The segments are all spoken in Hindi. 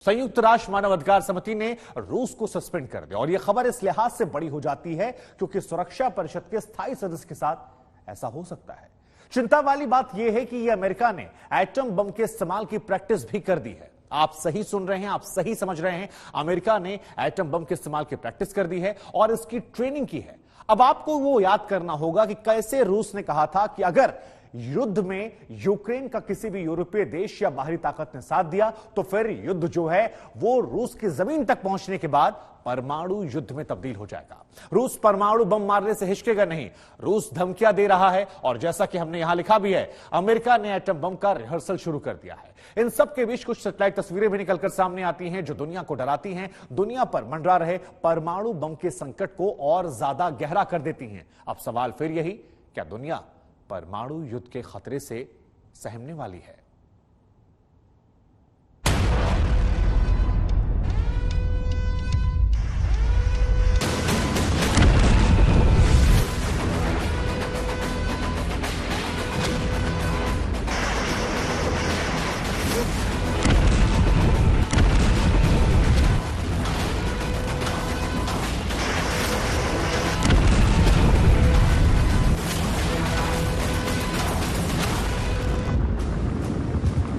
संयुक्त राष्ट्र मानवाधिकार समिति ने रूस को सस्पेंड कर दिया और यह खबर इस लिहाज से बड़ी हो जाती है क्योंकि सुरक्षा परिषद के स्थायी सदस्य के साथ ऐसा हो सकता है। चिंता वाली बात यह है कि यह अमेरिका ने एटम बम के इस्तेमाल की प्रैक्टिस भी कर दी है। आप सही सुन रहे हैं, आप सही समझ रहे हैं। अमेरिका ने एटम बम के इस्तेमाल की प्रैक्टिस कर दी है और इसकी ट्रेनिंग की है। अब आपको वो याद करना होगा कि कैसे रूस ने कहा था कि अगर युद्ध में यूक्रेन का किसी भी यूरोपीय देश या बाहरी ताकत ने साथ दिया तो फिर युद्ध जो है वो रूस की जमीन तक पहुंचने के बाद परमाणु युद्ध में तब्दील हो जाएगा। रूस परमाणु बम मारने से हिचकेगा नहीं। रूस धमकियां दे रहा है और जैसा कि हमने यहां लिखा भी है, अमेरिका ने एटम बम का रिहर्सल शुरू कर दिया है। इन सब के बीच कुछ सैटेलाइट तस्वीरें भी निकलकर सामने आती हैं जो दुनिया को डराती हैं, दुनिया पर मंडरा रहे परमाणु बम के संकट को और ज्यादा गहरा कर देती हैं। अब सवाल फिर यही, क्या दुनिया परमाणु युद्ध के खतरे से सहमने वाली है?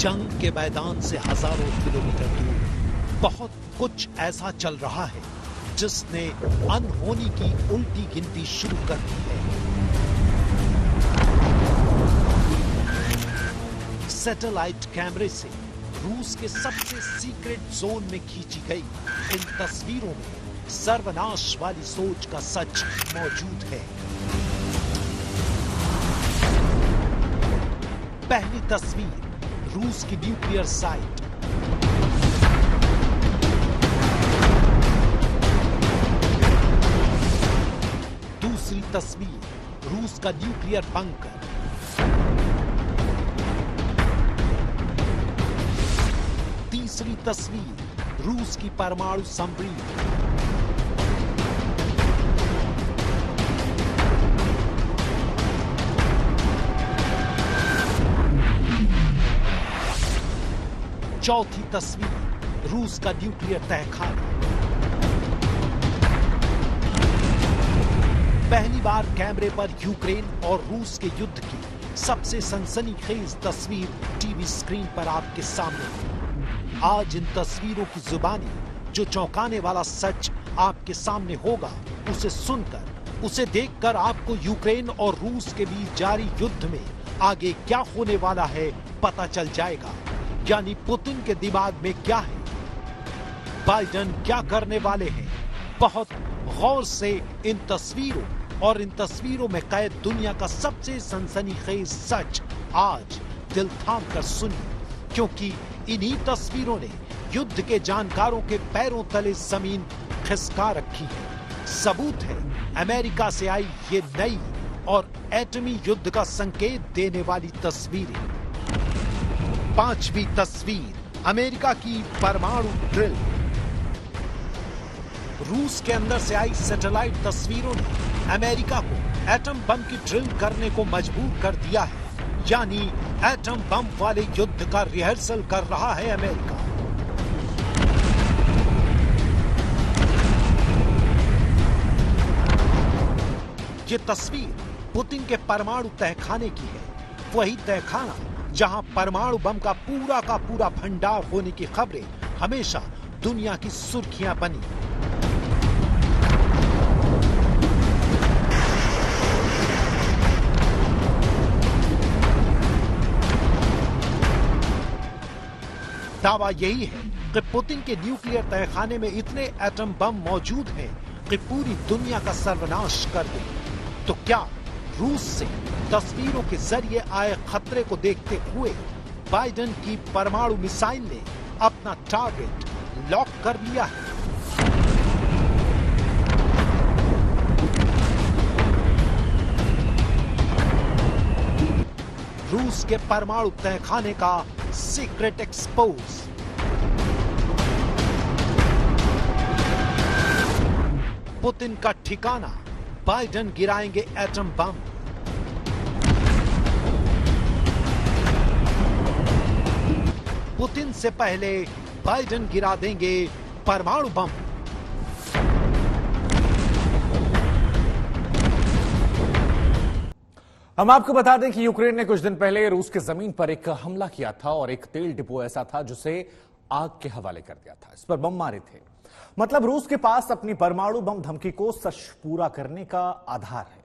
जंग के मैदान से हजारों किलोमीटर दूर बहुत कुछ ऐसा चल रहा है जिसने अनहोनी की उल्टी गिनती शुरू कर दी है। सैटेलाइट कैमरे से रूस के सबसे सीक्रेट जोन में खींची गई इन तस्वीरों में सर्वनाश वाली सोच का सच मौजूद है। पहली तस्वीर रूस की न्यूक्लियर साइट। दूसरी तस्वीर रूस का न्यूक्लियर बंकर। तीसरी तस्वीर रूस की परमाणु संबंधी। चौथी तस्वीर रूस का न्यूक्लियर तहखाना। पहली बार कैमरे पर यूक्रेन और रूस के युद्ध की सबसे सनसनीखेज तस्वीर टीवी स्क्रीन पर आपके सामने। आज इन तस्वीरों की जुबानी जो चौंकाने वाला सच आपके सामने होगा, उसे सुनकर, उसे देखकर आपको यूक्रेन और रूस के बीच जारी युद्ध में आगे क्या होने वाला है पता चल जाएगा। यानी पुतिन के दिमाग में क्या है, बाइडेन क्या करने वाले हैं। बहुत गौर से इन तस्वीरों और इन तस्वीरों में कैद दुनिया का सबसे सनसनीखेज सच आज दिल थाम कर सुनिए, क्योंकि इन्हीं तस्वीरों ने युद्ध के जानकारों के पैरों तले जमीन खिसका रखी है। सबूत है अमेरिका से आई ये नई और एटमी युद्ध का संकेत देने वाली तस्वीरें। पांचवी तस्वीर अमेरिका की परमाणु ड्रिल। रूस के अंदर से आई सैटेलाइट तस्वीरों ने अमेरिका को एटम बम की ड्रिल करने को मजबूर कर दिया है। यानी एटम बम वाले युद्ध का रिहर्सल कर रहा है अमेरिका। ये तस्वीर पुतिन के परमाणु तहखाने की है। वही तहखाना जहां परमाणु बम का पूरा भंडार होने की खबरें हमेशा दुनिया की सुर्खियां बनी। दावा यही है कि पुतिन के न्यूक्लियर तहखाने में इतने एटम बम मौजूद हैं कि पूरी दुनिया का सर्वनाश कर दें। तो क्या रूस से तस्वीरों के जरिए आए खतरे को देखते हुए बाइडेन की परमाणु मिसाइल ने अपना टारगेट लॉक कर लिया है? रूस के परमाणु तहखाने का सीक्रेट एक्सपोज। पुतिन का ठिकाना, बाइडेन गिराएंगे एटम बम। पुतिन से पहले बाइडेन गिरा देंगे परमाणु बम। हम आपको बता दें कि यूक्रेन ने कुछ दिन पहले रूस की जमीन पर एक हमला किया था और एक तेल डिपो ऐसा था जिसे आग के हवाले कर दिया था। इस पर बम मारे थे। मतलब रूस के पास अपनी परमाणु बम धमकी को सच पूरा करने का आधार है।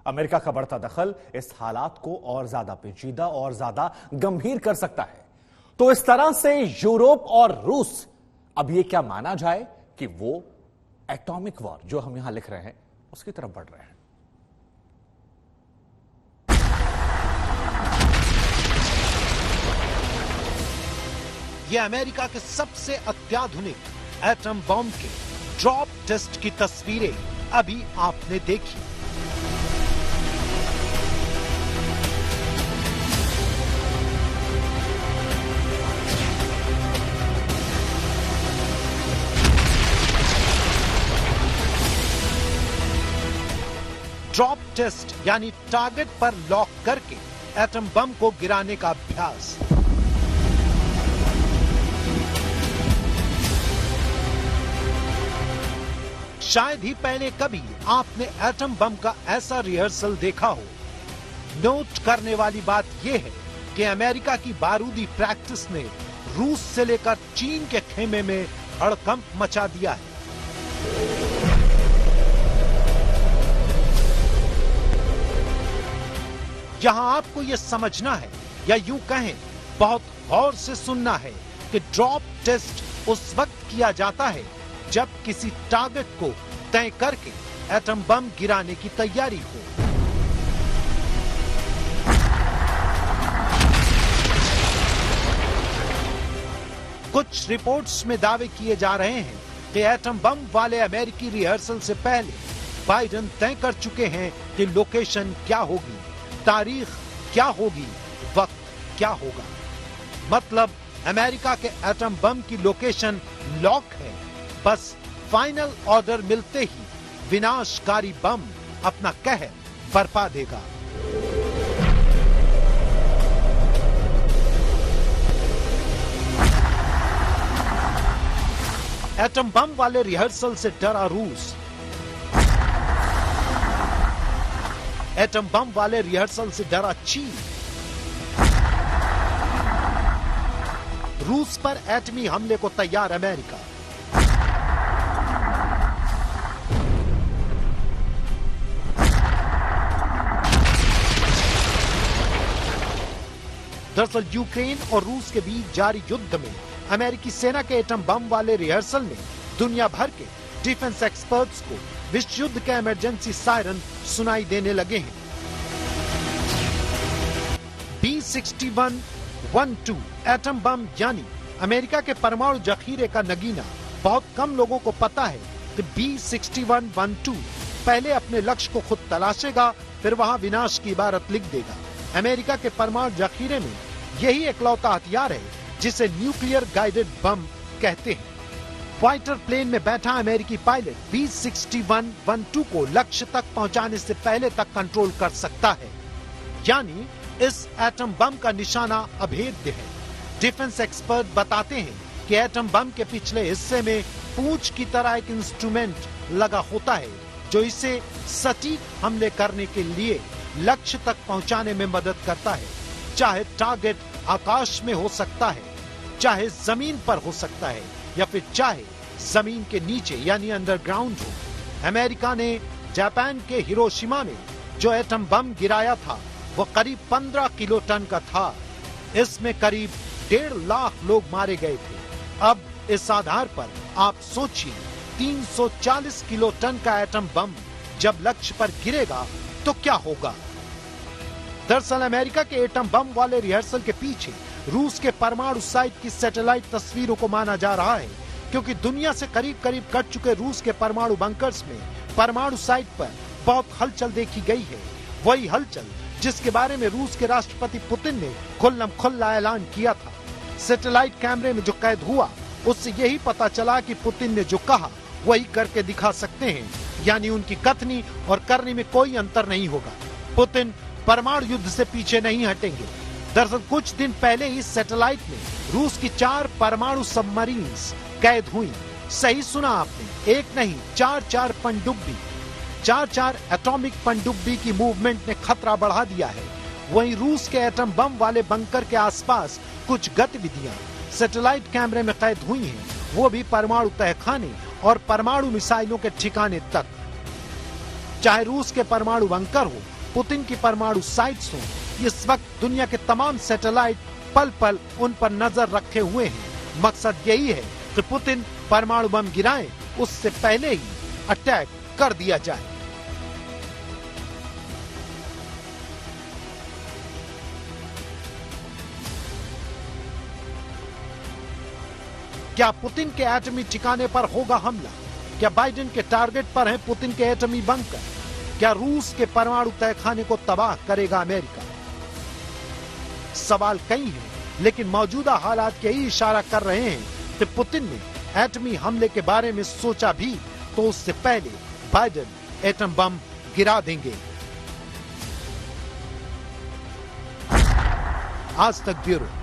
अमेरिका का बढ़ता दखल इस हालात को और ज्यादा पेचीदा और ज्यादा गंभीर कर सकता है। तो इस तरह से यूरोप और रूस, अब यह क्या माना जाए कि वो एटॉमिक वॉर जो हम यहां लिख रहे हैं उसकी तरफ बढ़ रहे हैं। यह अमेरिका के सबसे अत्याधुनिक एटम बम के ड्रॉप टेस्ट की तस्वीरें अभी आपने देखी। ड्रॉप टेस्ट यानी टारगेट पर लॉक करके एटम बम को गिराने का अभ्यास। शायद ही पहले कभी आपने एटम बम का ऐसा रिहर्सल देखा हो। नोट करने वाली बात यह है कि अमेरिका की बारूदी प्रैक्टिस ने रूस से लेकर चीन के खेमे में हड़कंप मचा दिया है। यहां आपको यह समझना है, या यूं कहें बहुत गौर से सुनना है, कि ड्रॉप टेस्ट उस वक्त किया जाता है जब किसी टारगेट को तय करके एटम बम गिराने की तैयारी हो। कुछ रिपोर्ट्स में दावे किए जा रहे हैं कि एटम बम वाले अमेरिकी रिहर्सल से पहले बाइडेन तय कर चुके हैं कि लोकेशन क्या होगी, तारीख क्या होगी, वक्त क्या होगा। मतलब अमेरिका के एटम बम की लोकेशन लॉक है। बस फाइनल ऑर्डर मिलते ही विनाशकारी बम अपना कहर बरपा देगा। एटम बम वाले रिहर्सल से डरा रूस। एटम बम वाले रिहर्सल से डरा चीन। रूस पर एटमी हमले को तैयार अमेरिका। दरअसल यूक्रेन और रूस के बीच जारी युद्ध में अमेरिकी सेना के एटम बम वाले रिहर्सल ने दुनिया भर के डिफेंस एक्सपर्ट्स को विश्व युद्ध के इमरजेंसी सायरन सुनाई देने लगे हैं। B6112 एटम बम यानी अमेरिका के परमाणु जखीरे का नगीना बहुत कम लोगों को पता है कि B6112 पहले अपने लक्ष्य को खुद तलाशेगा, फिर वहां विनाश की इबारत लिख देगा। अमेरिका के परमाणु जखीरे में यही एकलौता हथियार है जिसे न्यूक्लियर गाइडेड बम कहते हैं। फाइटर प्लेन में बैठा अमेरिकी पायलट B6112 को लक्ष्य तक पहुंचाने से पहले तक कंट्रोल कर सकता है। यानी इस एटम बम का निशाना अभेद्य है। डिफेंस एक्सपर्ट बताते हैं कि एटम बम के पिछले हिस्से में पूंछ की तरह एक इंस्ट्रूमेंट लगा होता है जो इसे सटीक हमले करने के लिए लक्ष्य तक पहुंचाने में मदद करता है। चाहे टारगेट आकाश में हो सकता है, चाहे जमीन पर हो सकता है, या फिर चाहे जमीन के नीचे यानी अंडरग्राउंड हो। अमेरिका ने जापान के हिरोशिमा में जो एटम बम गिराया था वो करीब 15 किलो टन का था। इसमें करीब 1.5 लाख लोग मारे गए थे। अब इस आधार पर आप सोचिए 340 किलो टन का एटम बम जब लक्ष्य पर गिरेगा तो क्या होगा। दरअसल अमेरिका के एटम बम वाले रिहर्सल के पीछे रूस के परमाणु साइट की सैटेलाइट तस्वीरों को माना जा रहा है, क्योंकि दुनिया से करीब करीब कट चुके रूस के परमाणु बंकर्स में परमाणु साइट पर बहुत हलचल देखी गई है। वही हलचल जिसके बारे में रूस के राष्ट्रपति पुतिन ने खुल्लम खुल्ला ऐलान किया था। सैटेलाइट कैमरे में जो कैद हुआ उससे यही पता चला कि पुतिन ने जो कहा वही करके दिखा सकते हैं, यानी उनकी कथनी और करनी में कोई अंतर नहीं होगा। पुतिन परमाणु युद्ध से पीछे नहीं हटेंगे। दरअसल कुछ दिन पहले ही सैटेलाइट में रूस की 4 परमाणु सबमरीन्स कैद हुई। सही सुना आपने, एक नहीं 4 पनडुब्बी, 4 एटॉमिक पनडुब्बी की मूवमेंट ने खतरा बढ़ा दिया है। वहीं रूस के एटम बम वाले बंकर के आसपास कुछ गतिविधियां सैटेलाइट कैमरे में कैद हुई हैं, वो भी परमाणु तहखाने और परमाणु मिसाइलों के ठिकाने तक। चाहे रूस के परमाणु बंकर हो, पुतिन की परमाणु साइट्स हो, इस वक्त दुनिया के तमाम सैटेलाइट पल पल उन पर नजर रखे हुए हैं। मकसद यही है कि पुतिन परमाणु बम गिराएं, उससे पहले ही अटैक कर दिया जाए। क्या पुतिन के एटमी ठिकाने पर होगा हमला? क्या बाइडेन के टारगेट पर है पुतिन के एटमी बंकर? क्या रूस के परमाणु तहखाने को तबाह करेगा अमेरिका? सवाल कई हैं, लेकिन मौजूदा हालात यही इशारा कर रहे हैं कि पुतिन ने एटमी हमले के बारे में सोचा भी तो उससे पहले बाइडेन एटम बम गिरा देंगे। आज तक ब्यूरो।